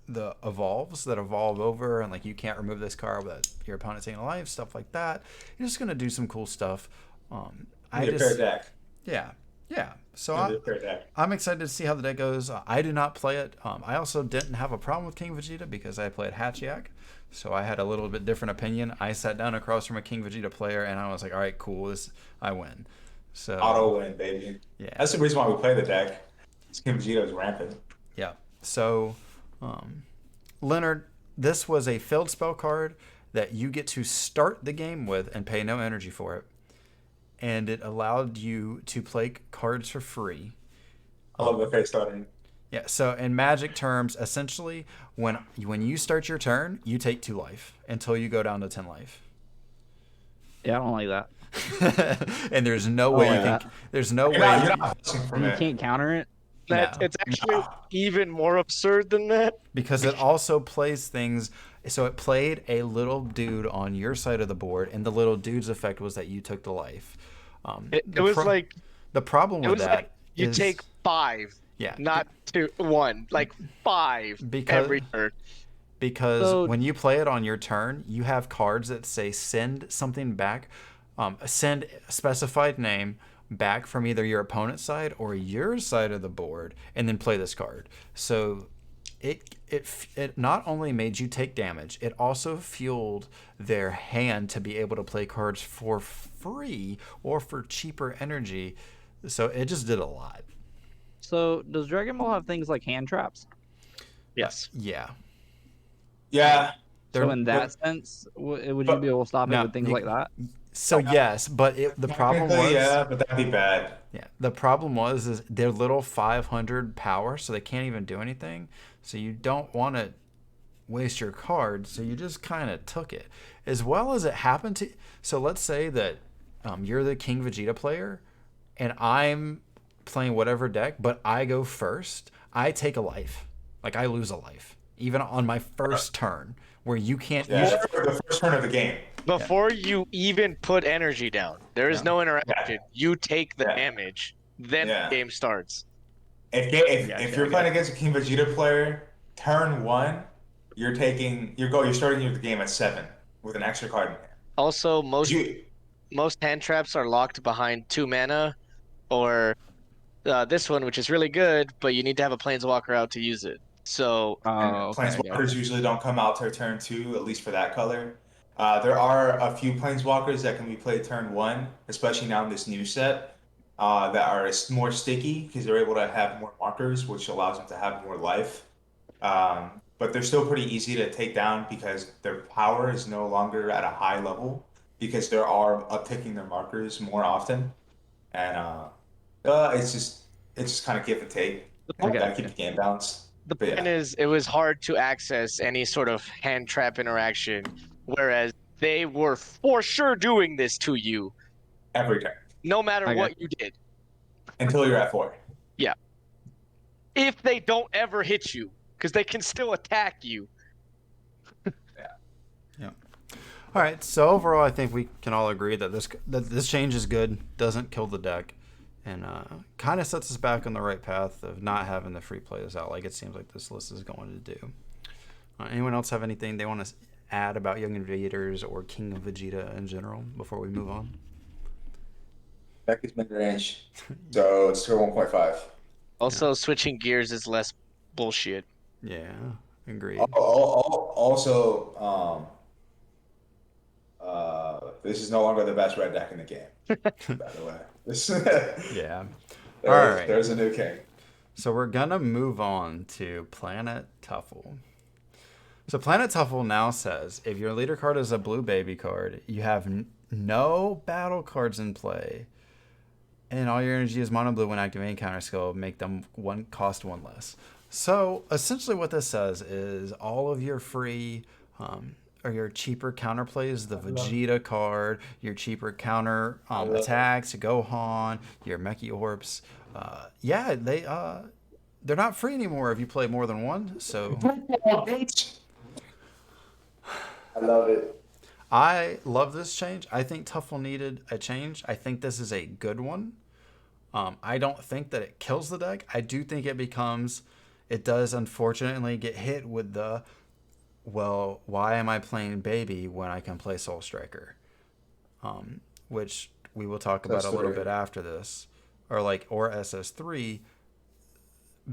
[SPEAKER 1] the evolves that evolve over, and you can't remove this card without your opponent taking a life, stuff like that. You're just going to do some cool stuff.
[SPEAKER 2] Fair deck.
[SPEAKER 1] Yeah. So
[SPEAKER 2] Fair deck.
[SPEAKER 1] I'm excited to see how the deck goes. I did not play it. I also didn't have a problem with King Vegeta because I played Hachiak, so I had a little bit different opinion. I sat down across from a King Vegeta player, and I was like, all right, cool, I win. So
[SPEAKER 2] Auto win, baby.
[SPEAKER 1] Yeah.
[SPEAKER 2] That's the reason why we play the deck. King Vegeta is rampant.
[SPEAKER 1] Yeah. So, Leonard, this was a failed spell card that you get to start the game with and pay no energy for it. And it allowed you to play cards for free.
[SPEAKER 2] I love the face starting.
[SPEAKER 1] Yeah, so in Magic terms, essentially, when you start your turn, you take 2 life until you go down to 10 life.
[SPEAKER 4] Yeah, I don't like that.
[SPEAKER 1] And there's no way you can. There's no way.
[SPEAKER 2] You're not missing from
[SPEAKER 4] You
[SPEAKER 2] it.
[SPEAKER 4] can't counter it.
[SPEAKER 1] No.
[SPEAKER 3] It's actually even more absurd than that.
[SPEAKER 1] Because it also plays things. So it played a little dude on your side of the board, and the little dude's effect was that you took the life.
[SPEAKER 3] It was like
[SPEAKER 1] the problem
[SPEAKER 3] it
[SPEAKER 1] with
[SPEAKER 3] was
[SPEAKER 1] that
[SPEAKER 3] like you
[SPEAKER 1] is-
[SPEAKER 3] take 5,
[SPEAKER 1] Yeah,
[SPEAKER 3] not 2, 1, like 5
[SPEAKER 1] Because-
[SPEAKER 3] every turn.
[SPEAKER 1] because
[SPEAKER 4] So-
[SPEAKER 1] when you play it on your turn, you have cards that say send something back, send a specified name back from either your opponent's side or your side of the board, and then play this card. So it not only made you take damage, it also fueled their hand to be able to play cards for free or for cheaper energy. So it just did a lot.
[SPEAKER 4] So does Dragon Ball have things like hand traps?
[SPEAKER 3] Yes.
[SPEAKER 1] Yeah.
[SPEAKER 2] Yeah.
[SPEAKER 4] So
[SPEAKER 1] They're-
[SPEAKER 4] in that sense, would you be able to stop it
[SPEAKER 1] No,
[SPEAKER 4] with things
[SPEAKER 1] you-
[SPEAKER 4] like that?
[SPEAKER 1] So yes, but the problem
[SPEAKER 2] Technically,
[SPEAKER 1] was
[SPEAKER 2] yeah, but that'd be bad.
[SPEAKER 1] yeah, the problem was is they're little 500 power, so they can't even do anything. So you don't want to waste your card, so you just kind of took it. As well as it happened to. So let's say that you're the King Vegeta player, and I'm playing whatever deck, but I go first. I take a life, like I lose a life, even on my first turn, where you can't.
[SPEAKER 2] Yeah,
[SPEAKER 1] use
[SPEAKER 2] the first turn of the game.
[SPEAKER 3] Before you even put energy down, there is
[SPEAKER 1] Yeah.
[SPEAKER 3] no interaction. You take the
[SPEAKER 2] Yeah.
[SPEAKER 3] damage, then
[SPEAKER 2] Yeah.
[SPEAKER 3] the game starts.
[SPEAKER 2] If
[SPEAKER 4] Gotcha,
[SPEAKER 2] you're playing against a King Vegeta player, turn 1, you're starting the game at 7 with an extra card in there.
[SPEAKER 3] Also,
[SPEAKER 2] You,
[SPEAKER 3] most hand traps are locked behind 2 mana, or this one, which is really good, but you need to have a planeswalker out to use it. So
[SPEAKER 2] and
[SPEAKER 4] Oh, okay.
[SPEAKER 2] planeswalkers usually don't come out to turn 2, at least for that color. There are a few planeswalkers that can be played turn 1, especially now in this new set, that are more sticky because they're able to have more markers, which allows them to have more life. But they're still pretty easy to take down because their power is no longer at a high level because they are upticking their markers more often, and it's just kind of give and take. And gotta keep the game balanced.
[SPEAKER 3] the
[SPEAKER 2] But
[SPEAKER 3] point
[SPEAKER 2] yeah.
[SPEAKER 3] is, it was hard to access any sort of hand trap interaction, whereas they were for sure doing this to you,
[SPEAKER 2] Every turn
[SPEAKER 3] no matter
[SPEAKER 4] Okay.
[SPEAKER 3] what you did.
[SPEAKER 2] until you're at 4.
[SPEAKER 3] If they don't ever hit you, because they can still attack you.
[SPEAKER 1] All right, so overall, I think we can all agree that this change is good, doesn't kill the deck, and kind of sets us back on the right path of not having the free players out like it seems like this list is going to do. Anyone else have anything they want to add about Young Invaders or King of Vegeta in general before we move on?
[SPEAKER 2] Deck is mid range, so it's still 1.5.
[SPEAKER 3] Also, switching gears is less bullshit.
[SPEAKER 1] Yeah, agreed.
[SPEAKER 2] Also, this is no longer the best red deck in the game. By the way,
[SPEAKER 1] Yeah.
[SPEAKER 2] All
[SPEAKER 1] right.
[SPEAKER 2] There's a new king.
[SPEAKER 1] So we're gonna move on to Planet Tuffle. So Planet Tuffle now says if your leader card is a blue baby card, you have no battle cards in play, and all your energy is mono blue when activating counter skill, make them cost 1 less. So essentially, what this says is all of your free or your cheaper counter plays, the Vegeta card, your cheaper counter attacks, Gohan, your Mechie Orbs. They're not free anymore if you play more than one. So
[SPEAKER 2] I love it.
[SPEAKER 1] I love this change. I think Tuffle needed a change. I think this is a good one. I don't think that it kills the deck. I do think it does unfortunately get hit with the, well, why am I playing Baby when I can play Soul Striker? Which we will talk about a little bit after this. Or SS3.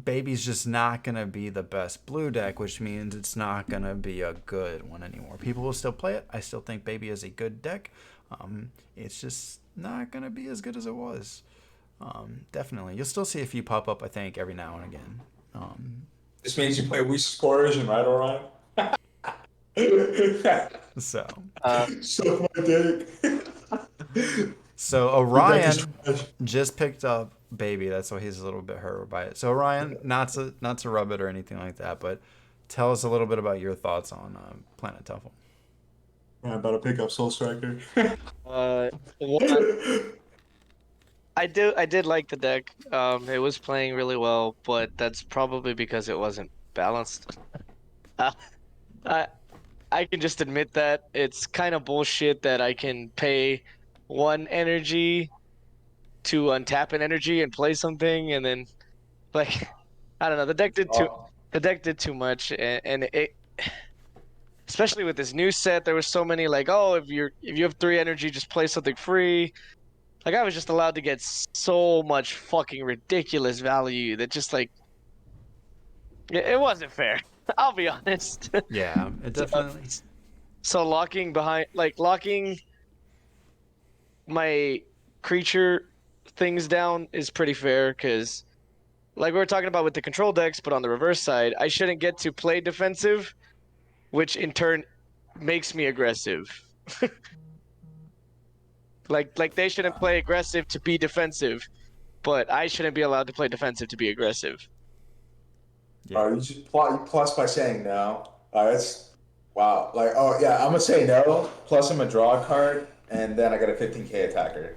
[SPEAKER 1] Baby's just not going to be the best blue deck, which means it's not going to be a good one anymore. People will still play it. I still think Baby is a good deck. It's just not going to be as good as it was. Definitely. You'll still see a few pop up, I think, every now and again.
[SPEAKER 2] This means you play Wii Sports and right around.
[SPEAKER 1] So
[SPEAKER 2] So my dick.
[SPEAKER 1] So Orion just picked up Baby. That's why he's a little bit hurt by it. So Orion, not to rub it or anything like that, but tell us a little bit about your thoughts on Planet Tuffle.
[SPEAKER 2] I'm about to pick up Soul Striker.
[SPEAKER 3] I did like the deck. It was playing really well, but that's probably because it wasn't balanced. I can just admit that it's kind of bullshit that I can pay 1 energy to untap an energy and play something, and then Like, I don't know. The deck did too much, and it, especially with this new set, there was so many like, oh, if you have 3 energy, just play something free. Like I was just allowed to get so much fucking ridiculous value that just like it wasn't fair. I'll be honest.
[SPEAKER 1] Yeah, it
[SPEAKER 3] So,
[SPEAKER 1] definitely.
[SPEAKER 3] so locking my creature things down is pretty fair because like we were talking about with the control decks, but on the reverse side, I shouldn't get to play defensive, which in turn makes me aggressive. Like they shouldn't play aggressive to be defensive, but I shouldn't be allowed to play defensive to be aggressive.
[SPEAKER 1] Yeah.
[SPEAKER 2] You just plus by saying no. That's wow. Like, oh yeah, I'm gonna say no. Plus, I'm gonna draw a card, and then I got a 15k attacker.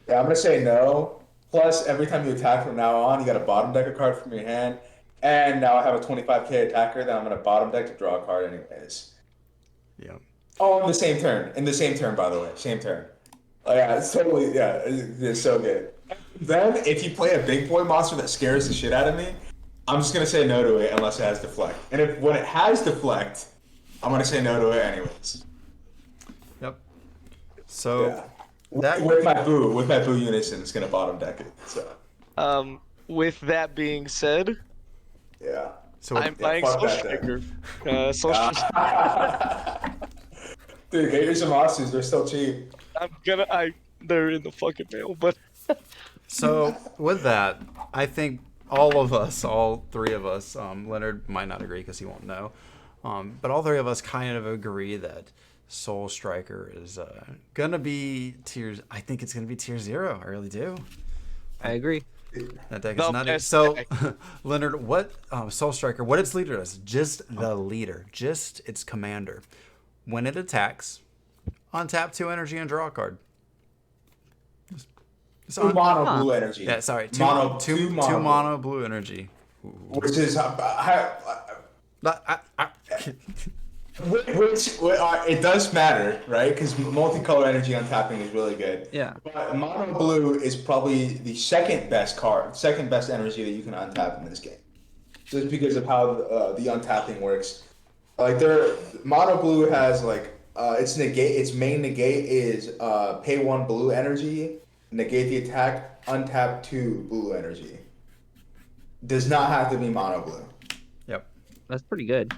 [SPEAKER 2] Yeah, I'm gonna say no. Plus, every time you attack from now on, you got to bottom deck a card from your hand, and now I have a 25k attacker. Then I'm gonna bottom deck to draw a card anyways.
[SPEAKER 1] Yeah.
[SPEAKER 2] Oh, in the same turn. In the same turn, by the way. Same turn. Oh yeah, it's totally it's so good. Then if you play a big boy monster that scares the shit out of me, I'm just gonna say no to it unless it has deflect. And if when it has deflect, I'm gonna say no to it anyways.
[SPEAKER 1] Yep. So
[SPEAKER 2] Yeah.
[SPEAKER 1] that
[SPEAKER 2] With my boo unison, it's gonna bottom deck it. So
[SPEAKER 3] With that being said,
[SPEAKER 2] yeah.
[SPEAKER 1] so
[SPEAKER 3] I'm buying
[SPEAKER 2] fuck
[SPEAKER 3] Soul
[SPEAKER 2] that
[SPEAKER 3] Striker.
[SPEAKER 2] Dude, get your Zamasus, they're still cheap.
[SPEAKER 3] They're in the fucking mail, but
[SPEAKER 1] So with that, I think all three of us, Leonard might not agree because he won't know, but all three of us kind of agree that Soul Striker is gonna be tiers. I think it's gonna be tier 0. I really do.
[SPEAKER 4] I agree.
[SPEAKER 1] That deck
[SPEAKER 3] The
[SPEAKER 1] is not
[SPEAKER 3] best
[SPEAKER 1] so.
[SPEAKER 3] deck.
[SPEAKER 1] Leonard, what Soul Striker? What its leader does? Just the leader, just its commander. When it attacks, untap 2 energy and draw a card.
[SPEAKER 2] Two mono blue energy.
[SPEAKER 1] Yeah, sorry. Two
[SPEAKER 2] mono
[SPEAKER 1] mono blue energy.
[SPEAKER 2] which is which it does matter, right? Because multicolor energy untapping is really good.
[SPEAKER 4] Yeah.
[SPEAKER 2] But mono blue is probably the second best energy that you can untap in this game, just because of how the untapping works. Like mono blue has like its main negate is pay 1 blue energy, negate the attack, untap 2 blue energy. Does not have to be mono blue.
[SPEAKER 1] Yep.
[SPEAKER 4] That's pretty good.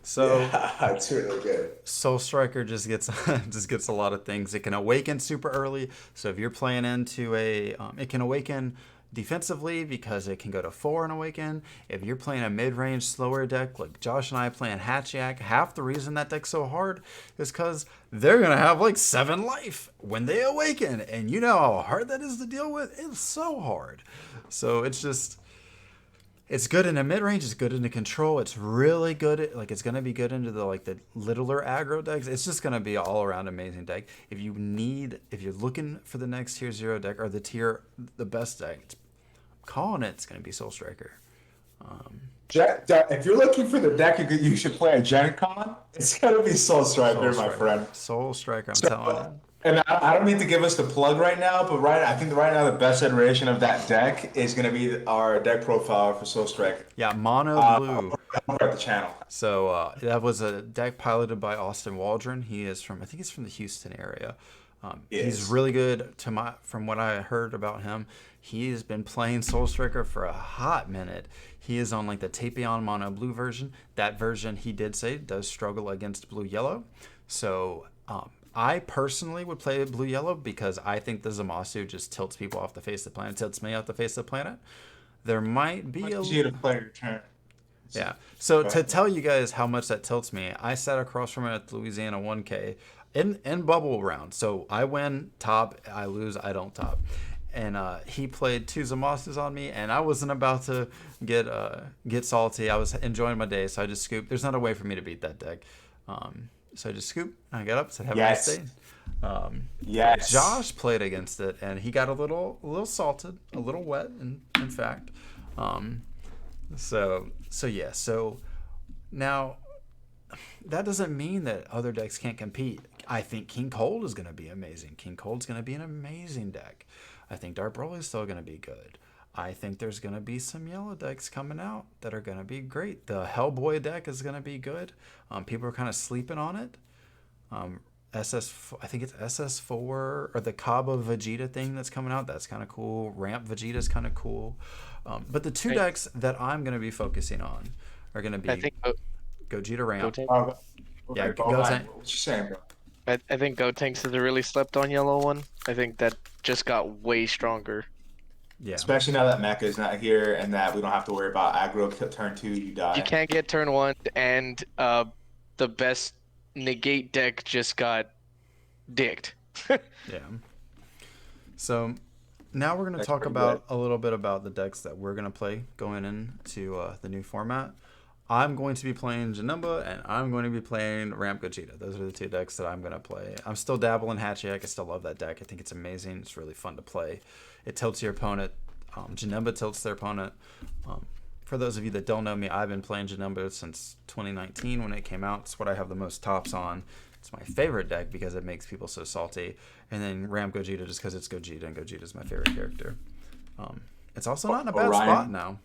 [SPEAKER 1] So
[SPEAKER 2] yeah, it's really good.
[SPEAKER 1] Soul Striker just gets a lot of things. It can awaken super early. So if you're playing into it can awaken defensively because it can go to 4 and awaken. If you're playing a mid-range slower deck like Josh and I playing Hatchiak, half the reason that deck's so hard is because they're gonna have like 7 life when they awaken, and you know how hard that is to deal with. It's so hard. So it's good in a mid-range, it's good into control, it's really good at, like, it's going to be good into the littler aggro decks. It's just going to be an all-around amazing deck. If you're looking for the next tier 0 deck, or the best deck, I'm calling it's going to be Soul Striker.
[SPEAKER 2] If you're looking for the deck you should play at Gen Con, it's going to be Soul Striker, my friend.
[SPEAKER 1] Soul Striker, I'm telling you.
[SPEAKER 2] And I don't need to give us the plug right now, but I think right now the best iteration of that deck is going to be our deck profile for Soul Striker.
[SPEAKER 1] Yeah, mono blue.
[SPEAKER 2] At the channel.
[SPEAKER 1] So that was a deck piloted by Austin Waldron. I think he's from the Houston area. He's really good from what I heard about him. He has been playing Soul Striker for a hot minute. He is on like the Tapion mono blue version. That version, he did say, does struggle against blue yellow. So I personally would play blue yellow because I think the Zamasu just tilts people off the face of the planet, tilts me off the face of the planet. There might be
[SPEAKER 2] easier to play your turn.
[SPEAKER 1] Yeah. So to tell you guys how much that tilts me, I sat across from him at Louisiana 1K in bubble round. So I win top, I lose, I don't top. And he played 2 Zamasus on me, and I wasn't about to get salty. I was enjoying my day, so I just scooped. There's not a way for me to beat that deck. So I just scooped, and I got up, said, have a nice day.
[SPEAKER 2] Yes.
[SPEAKER 1] Josh played against it, and he got a little salted, a little wet, in fact. So now that doesn't mean that other decks can't compete. I think King Cold is going to be amazing. King Cold's going to be an amazing deck. I think Dark Broly is still going to be good. I think there's going to be some yellow decks coming out that are going to be great. The Hellboy deck is going to be good. People are kind of sleeping on it. I think it's SS4 or the Kaba Vegeta thing that's coming out. That's kind of cool. Ramp Vegeta is kind of cool. But the two decks that I'm going to be focusing on are going to be
[SPEAKER 3] I think
[SPEAKER 1] Gogeta Ramp.
[SPEAKER 3] Gotenks.
[SPEAKER 2] Okay,
[SPEAKER 1] Yeah,
[SPEAKER 2] Gotenks.
[SPEAKER 1] Gotenks.
[SPEAKER 2] What you saying, bro?
[SPEAKER 3] I think Gotenks is a really slept on yellow one. I think that just got way stronger.
[SPEAKER 1] Yeah.
[SPEAKER 2] Especially now that Mecha is not here and that we don't have to worry about aggro turn 2, you die.
[SPEAKER 3] You can't get turn 1, and the best negate deck just got dicked.
[SPEAKER 1] Yeah. So now we're going to
[SPEAKER 2] That's
[SPEAKER 1] talk
[SPEAKER 2] pretty
[SPEAKER 1] about a little bit about the decks that we're going to play going into the new format. I'm going to be playing Janemba, and I'm going to be playing Ramp Gogeta. Those are the two decks that I'm going to play. I'm still dabbling Hatchiyak. I still love that deck. I think it's amazing. It's really fun to play. It tilts your opponent. Janemba tilts their opponent. For those of you that don't know me, I've been playing Janemba since 2019 when it came out. It's what I have the most tops on. It's my favorite deck because it makes people so salty. And then Ramp Gogeta just because it's Gogeta, and Gogeta's my favorite character. It's also not in a bad
[SPEAKER 2] Orion.
[SPEAKER 1] spot now.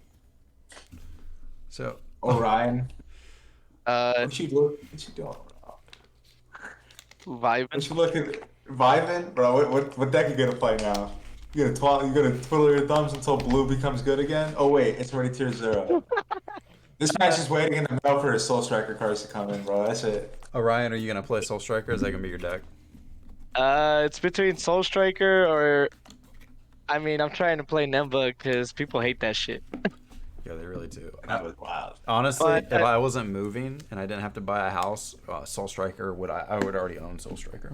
[SPEAKER 1] So
[SPEAKER 2] Orion.
[SPEAKER 3] Uh,
[SPEAKER 2] What you doing?
[SPEAKER 3] Vibin.
[SPEAKER 2] What you looking Vivin? Bro, what deck you gonna play now? You gonna twiddle your thumbs until blue becomes good again? Oh wait, it's already tier 0. This guy's just waiting in the mail for his Soul Striker cards to come in, bro. That's it.
[SPEAKER 1] Orion, are you gonna play Soul Striker? Or is that gonna be your deck?
[SPEAKER 3] It's between Soul Striker or, I mean, I'm trying to play Nemba because people hate that shit.
[SPEAKER 1] Yeah, they really do.
[SPEAKER 2] That was wild.
[SPEAKER 1] Honestly,
[SPEAKER 3] But
[SPEAKER 1] if I wasn't moving and I didn't have to buy a house, Soul Striker I would already own Soul Striker.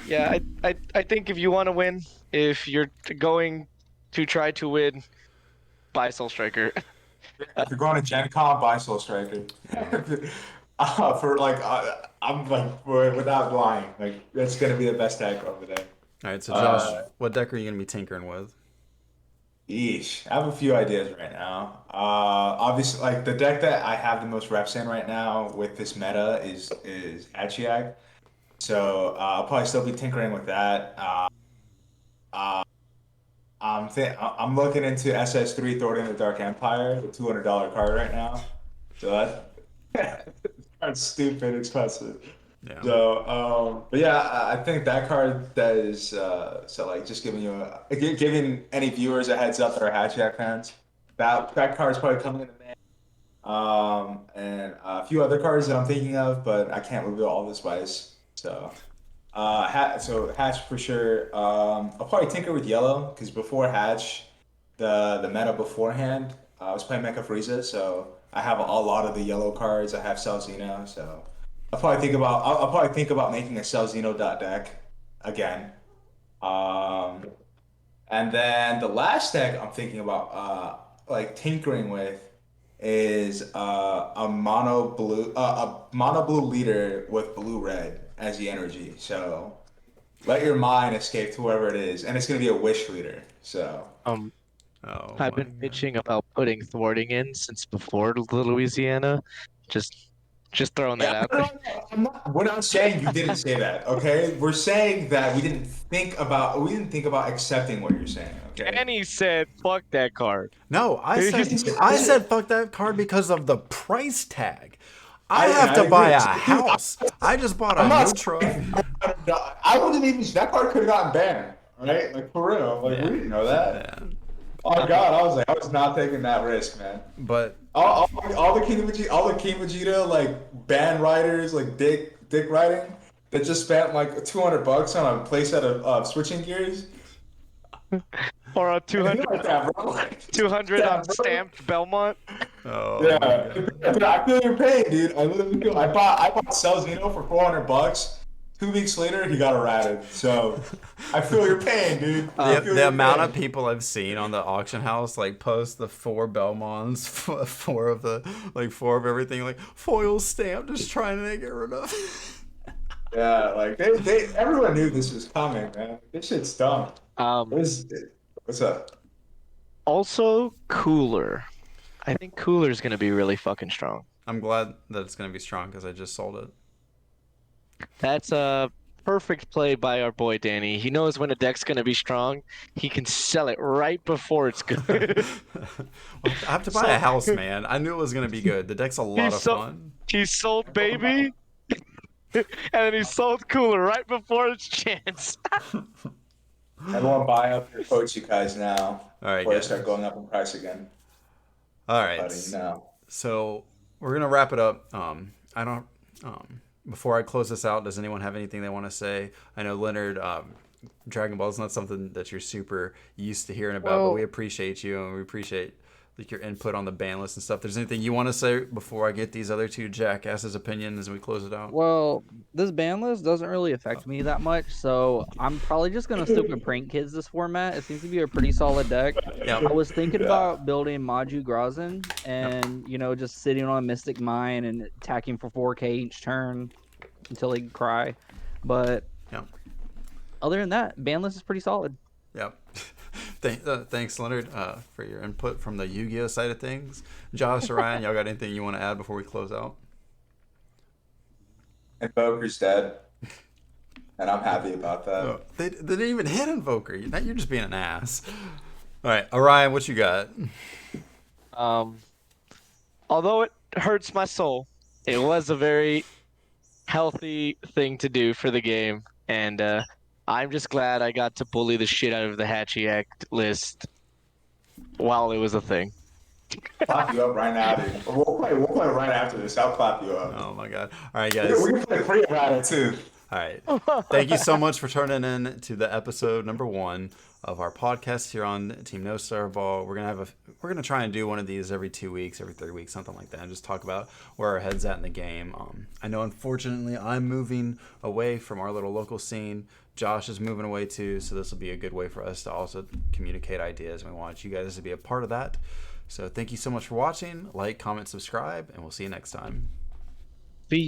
[SPEAKER 3] Yeah, I think if you want to win, if you're going to try to win, buy Soul Striker.
[SPEAKER 2] If you're going to Gen Con, buy Soul Striker. I'm like, without lying, like that's gonna be the best deck over there.
[SPEAKER 1] All right, so Josh, what deck are you gonna be tinkering with?
[SPEAKER 2] Yeesh, I have a few ideas right now. Obviously, like the deck that I have the most reps in right now with this meta is Hatchiyak. So I'll probably still be tinkering with that. I'm looking into SS3 Thorn in the Dark Empire, the $200 card right now. So that card's stupid expensive.
[SPEAKER 1] Yeah.
[SPEAKER 2] So, but yeah, I think that card that is so like just giving any viewers a heads up that are Hatchiyak fans. That card's probably coming in the mail. And a few other cards that I'm thinking of, but I can't reveal all the spice. So, Hatch for sure. I'll probably tinker with yellow because before Hatch, the meta beforehand, I was playing Mecha Frieza, so I have a lot of the yellow cards. I have Cell Xeno, so I'll probably think about making a Cell Xeno deck again. And then the last deck I'm thinking about like tinkering with is a mono blue leader with blue red as the energy. So let your mind escape to whoever it is, and it's gonna be a wish leader. So
[SPEAKER 1] Oh,
[SPEAKER 3] I've been bitching about putting thwarting in since before the Louisiana. Just throwing that out there.
[SPEAKER 2] we're not saying you didn't say that, okay? We're saying that we didn't think about accepting what you're saying, okay?
[SPEAKER 3] And he said, "Fuck that card."
[SPEAKER 1] No, I said fuck that card because of the price tag. I
[SPEAKER 2] I
[SPEAKER 1] have to
[SPEAKER 2] agree.
[SPEAKER 1] buy a house. I just bought a new truck.
[SPEAKER 2] I wasn't even. That card could have gotten banned, right? Like for real. Like we didn't know that.
[SPEAKER 1] Yeah.
[SPEAKER 2] Oh God, I was not taking that risk, man.
[SPEAKER 1] But
[SPEAKER 2] All the King Vegeta like band writers, like dick writing, that just spent like $200 on a playset of switching gears.
[SPEAKER 3] Or a
[SPEAKER 2] You
[SPEAKER 3] 200,
[SPEAKER 2] like that, bro.
[SPEAKER 3] 200
[SPEAKER 2] Yeah,
[SPEAKER 3] on
[SPEAKER 2] bro.
[SPEAKER 3] stamped Belmont.
[SPEAKER 1] oh
[SPEAKER 2] Yeah,
[SPEAKER 1] my God.
[SPEAKER 2] I feel your pain, dude. I literally feel. I bought Cell Xeno for $400. 2 weeks later, he got errated. So I feel your pain, dude.
[SPEAKER 1] The amount of people I've seen on the auction house like post the 4 Belmonts, four of everything, like foil stamp, just trying to get rid of.
[SPEAKER 2] Yeah, like everyone knew this was coming, man. This shit's dumb. What's up?
[SPEAKER 3] Also, Cooler. I think Cooler's gonna be really fucking strong.
[SPEAKER 1] I'm glad that it's gonna be strong because I just sold it.
[SPEAKER 3] That's perfect play by our boy Danny. He knows when a deck's gonna be strong. He can sell it right before it's good.
[SPEAKER 1] I have to buy a house, man. I knew it was gonna be good. The deck's a lot of fun.
[SPEAKER 3] He sold baby, and then he sold cooler right before its chance.
[SPEAKER 2] Everyone buy up your quotes, you guys, now.
[SPEAKER 1] All right,
[SPEAKER 2] Before they
[SPEAKER 1] guys.
[SPEAKER 2] start going up in price again.
[SPEAKER 1] All right.
[SPEAKER 2] Letting you know.
[SPEAKER 1] So we're gonna wrap it up. I don't. Before I close this out, does anyone have anything they want to say? I know Leonard. Dragon Ball is not something that you're super used to hearing about, but we appreciate you and we appreciate like your input on the ban list and stuff. There's anything you want to say before I get these other two jackasses' opinions and we close it out?
[SPEAKER 4] Well, this ban list doesn't really affect me that much, so I'm probably just gonna stick with Prank Kids this format. It seems to be a pretty solid deck.
[SPEAKER 1] Yeah.
[SPEAKER 4] I was thinking about building Maju Grazin and just sitting on a Mystic Mine and attacking for 4K each turn until they cry. But other than that, ban list is pretty solid.
[SPEAKER 1] Yep. Thanks, Leonard, for your input from the Yu-Gi-Oh side of things. Josh or Ryan, y'all got anything you want to add before we close out?
[SPEAKER 2] Invoker's dead. And I'm happy about that.
[SPEAKER 1] Oh, they didn't even hit Invoker. You're just being an ass. All right, Orion, what you got?
[SPEAKER 3] Although it hurts my soul, it was a very healthy thing to do for the game, and I'm just glad I got to bully the shit out of the Hatchie Act list while it was a thing.
[SPEAKER 2] Clap you up right now, dude. We'll play right after this. I'll clap you up.
[SPEAKER 1] Oh my god. All right, guys.
[SPEAKER 2] We can play free about it too.
[SPEAKER 1] All right. Thank you so much for turning in to the episode number 1 of our podcast here on Team No Star Ball. We're gonna try and do one of these every 2 weeks, every 3 weeks, something like that, and just talk about where our head's at in the game. I know, unfortunately, I'm moving away from our little local scene. Josh is moving away too, so this will be a good way for us to also communicate ideas. And we want you guys to be a part of that. So thank you so much for watching. Like, comment, subscribe, and we'll see you next time.